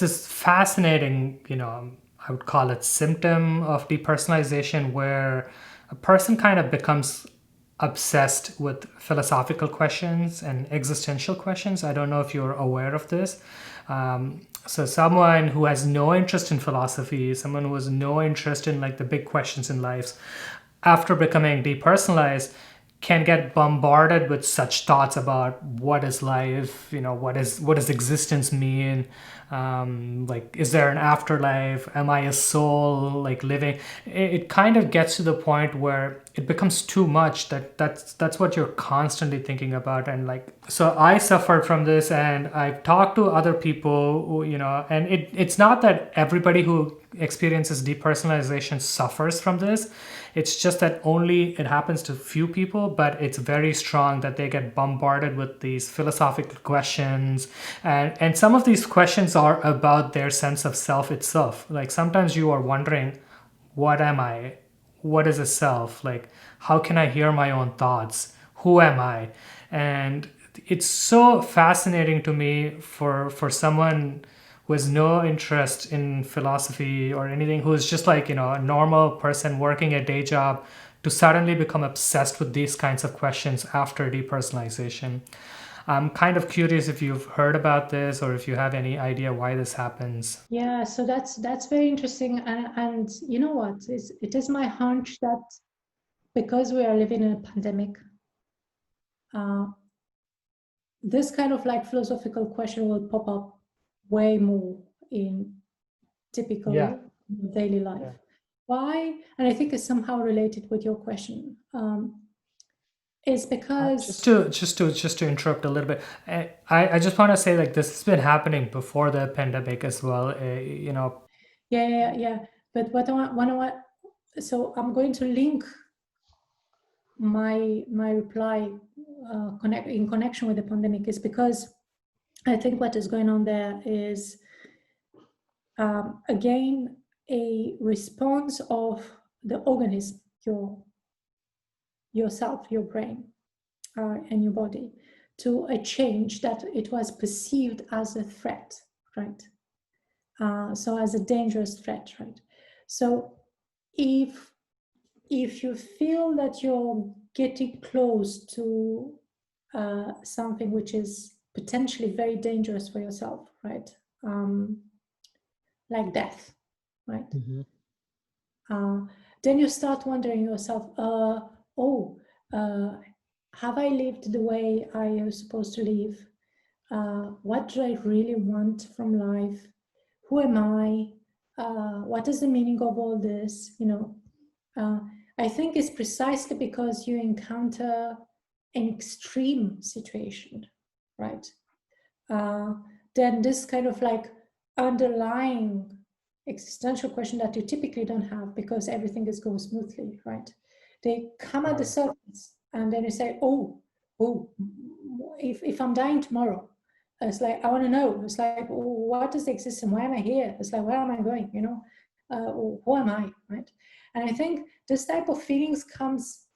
this fascinating, I would call it symptom of depersonalization, where a person kind of becomes obsessed with philosophical questions and existential questions. I don't know if you're aware of this. So someone who has no interest in philosophy, someone who has no interest in like the big questions in life, after becoming depersonalized, can get bombarded with such thoughts about what is life, what does existence mean, like is there an afterlife, am I a soul like living. It kind of gets to the point where it becomes too much, that's what you're constantly thinking about. And like, so I suffered from this, and I've talked to other people who, and it's not that everybody who experiences depersonalization suffers from this. It's just that only it happens to few people, but it's very strong that they get bombarded with these philosophical questions. And some of these questions are about their sense of self itself. Like sometimes you are wondering, what am I? What is a self? Like, how can I hear my own thoughts? Who am I? And it's so fascinating to me for someone who has no interest in philosophy or anything, who is just like, a normal person working a day job, to suddenly become obsessed with these kinds of questions after depersonalization. I'm kind of curious if you've heard about this or if you have any idea why this happens. Yeah, so that's very interesting, and you know what? It is my hunch that because we are living in a pandemic, uh, this kind of like philosophical question will pop up way more in Yeah. typical daily life. Why? And I think it's somehow related with your question. Is Just because to interrupt a little bit, I just want to say like this has been happening before the pandemic as well. yeah. But what I want, so I'm going to link my reply in connection with the pandemic, is because I think what is going on there is again a response of the organism, yourself, your brain, and your body, to a change that it was perceived as a threat, right? So as a dangerous threat, right? So if you feel that you're getting close to something which is potentially very dangerous for yourself, right? Like death, right? Mhm. Then you start wondering yourself, oh, uh, have I lived the way I am supposed to live? What do I really want from life? Who am I? What is the meaning of all this? I think it's precisely because you encounter an extreme situation, right? Uh, then this kind of like underlying existential question that you typically don't have because everything is going smoothly, right? They come at the Right. surface, and then you say, oh, if I'm dying tomorrow, it's like, I want to know. It's like, what is the existence? Why am I here? It's like, where am I going? Who am I, right? And I think this type of feelings comes,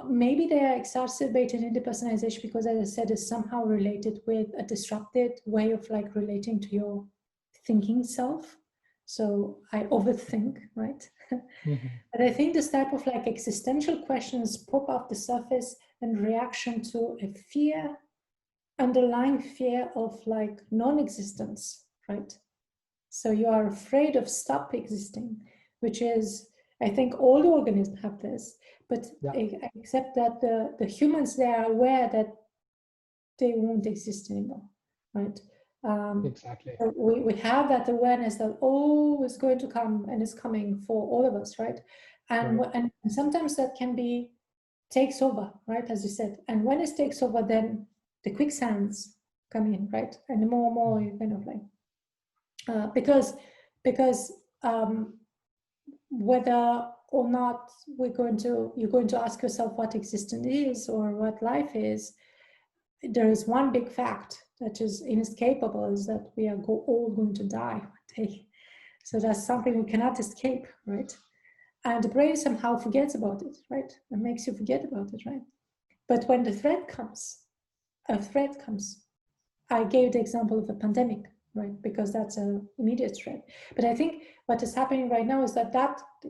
maybe they are exacerbated in depersonalization because, as I said, it's somehow related with a disrupted way of like relating to your thinking self. So I overthink, right? Mhm. But I think this type of like existential questions pop off the surface in reaction to a fear, underlying fear of like non-existence, right? So you are afraid of stop existing, which is, I think all the organisms have this, but Yeah. except that the humans, they are aware that they won't exist anymore, right? Exactly. So we have that awareness that, oh, is going to come and is coming for all of us, right? And, Right. and sometimes that can be takes over, right, as you said. And when it takes over, then the quicksands come in, right? And the more and more Mhm. you kind of like, because because whether or not you're going to ask yourself what existence is or what life is, there is one big fact that is inescapable, is that we are all going to die one day. So that's something we cannot escape, right? And the brain somehow forgets about it, right? It makes you forget about it, right? But when a threat comes, I gave the example of a pandemic, right? Because that's an immediate threat. But I think what is happening right now is that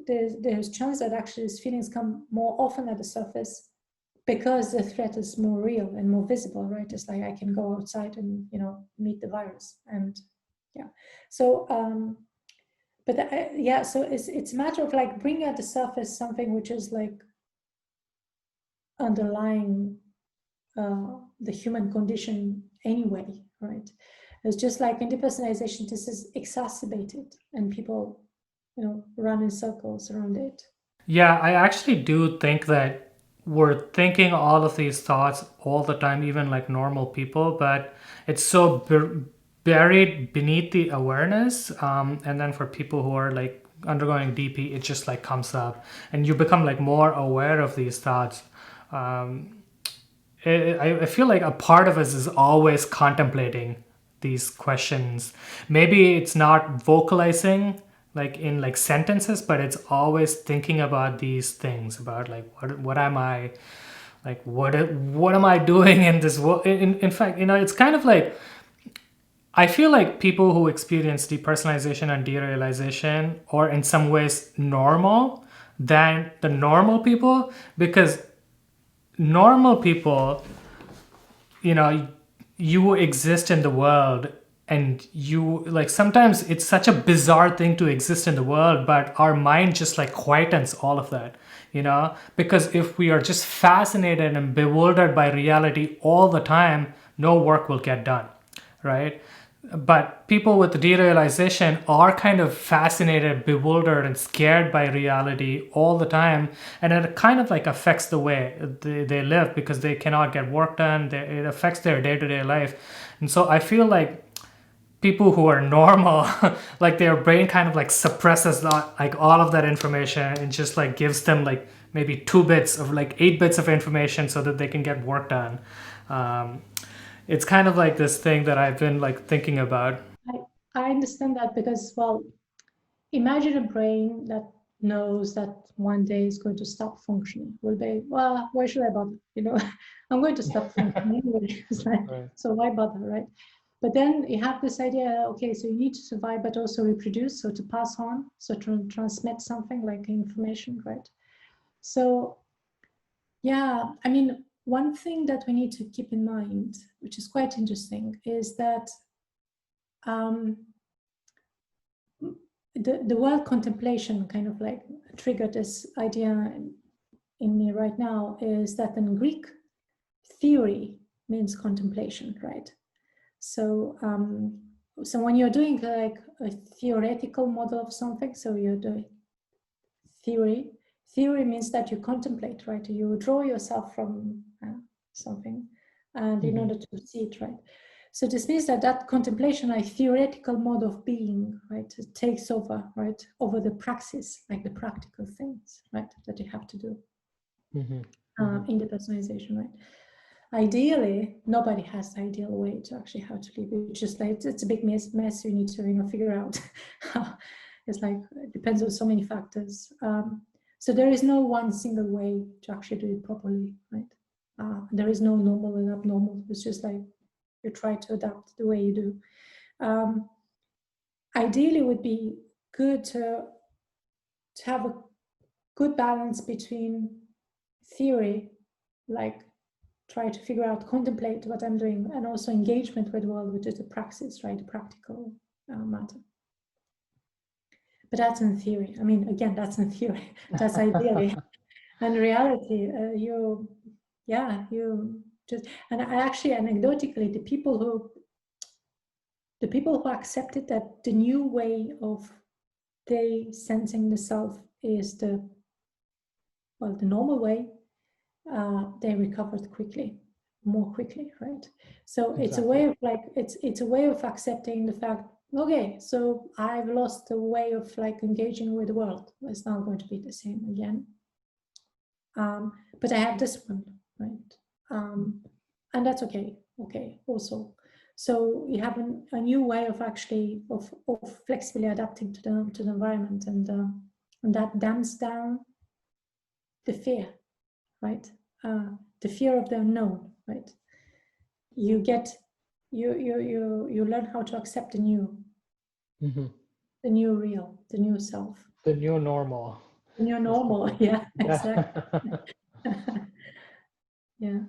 there's chance that actually these feelings come more often at the surface because the threat is more real and more visible, right? It's like I can go outside and meet the virus, and yeah. So but yeah, so it's a matter of like bringing at the surface something which is like underlying the human condition anyway, right? It's just like in depersonalization, this is exacerbated, and people, run in circles around it. Yeah, I actually do think that we're thinking all of these thoughts all the time, even like normal people, but it's so buried beneath the awareness. And then for people who are like undergoing DP, it just like comes up and you become like more aware of these thoughts. I feel like a part of us is always contemplating these questions. Maybe it's not vocalizing like in like sentences, but it's always thinking about these things about like what am I, like what am I doing in this world? In fact, it's kind of like I feel like people who experience depersonalization and derealization are in some ways normal than the normal people, because normal people, you know you exist in the world, and you like sometimes it's such a bizarre thing to exist in the world, but our mind just like quietens all of that, because if we are just fascinated and bewildered by reality all the time, no work will get done, right? But people with derealization are kind of fascinated, bewildered, and scared by reality all the time, and it kind of like affects the way they live, because they cannot get work done. It affects their day-to-day life. And so I feel like people who are normal, like their brain kind of like suppresses like all of that information and just like gives them like maybe 2 bits of like 8 bits of information so that they can get work done. um, it's kind of like this thing that I've been like thinking about. I, I understand that because, well, imagine a brain that knows that one day is going to stop functioning. Will be, well, why should I bother? I'm going to stop functioning anyway. It's like, Right. so why bother, right? But then you have this idea, okay, so you need to survive, but also reproduce, so to pass on, so to transmit something like information, right? So, yeah, I mean, one thing that we need to keep in mind, which is quite interesting, is that um, the word contemplation kind of like triggered this idea in me right now, is that in Greek, theory means contemplation, right? So, so when you're doing like a theoretical model of something, so you're doing theory. Theory means that you contemplate, right? You draw yourself from something, and in order to see it, right? So this means that contemplation, like theoretical mode of being, right, it takes over, right, over the praxis, like the practical things, right, that you have to do in the personalization, right? Ideally, nobody has the ideal way to actually how to live. It's just like it's a big mess. You need to figure out. It's like it depends on so many factors. So there is no one single way to actually do it properly, right? There is no normal and abnormal. It's just like you try to adapt the way you do. Ideally, it would be good to have a good balance between theory, like try to figure out, contemplate what I'm doing, and also engagement with the world, which is the praxis, right? The practical matter. But that's in theory. I mean, again, that's in theory. That's ideally. And reality, you just, and I actually, anecdotally, the people who accepted that the new way of they sensing the self is the normal way, they recovered more quickly, right? So it's a way of like it's a way of accepting the fact, okay, so I've lost the way of like engaging with the world. It's not going to be the same again. But I have this one, right? And that's okay. Okay, also. So you have a new way of actually of flexibly adapting to the environment, and that damps down the fear, right? The fear of the unknown, right? You get you learn how to accept Hmm. the new real, the new self, The new normal. the new That's the normal. thing. Yeah, exactly. Yeah. Yeah.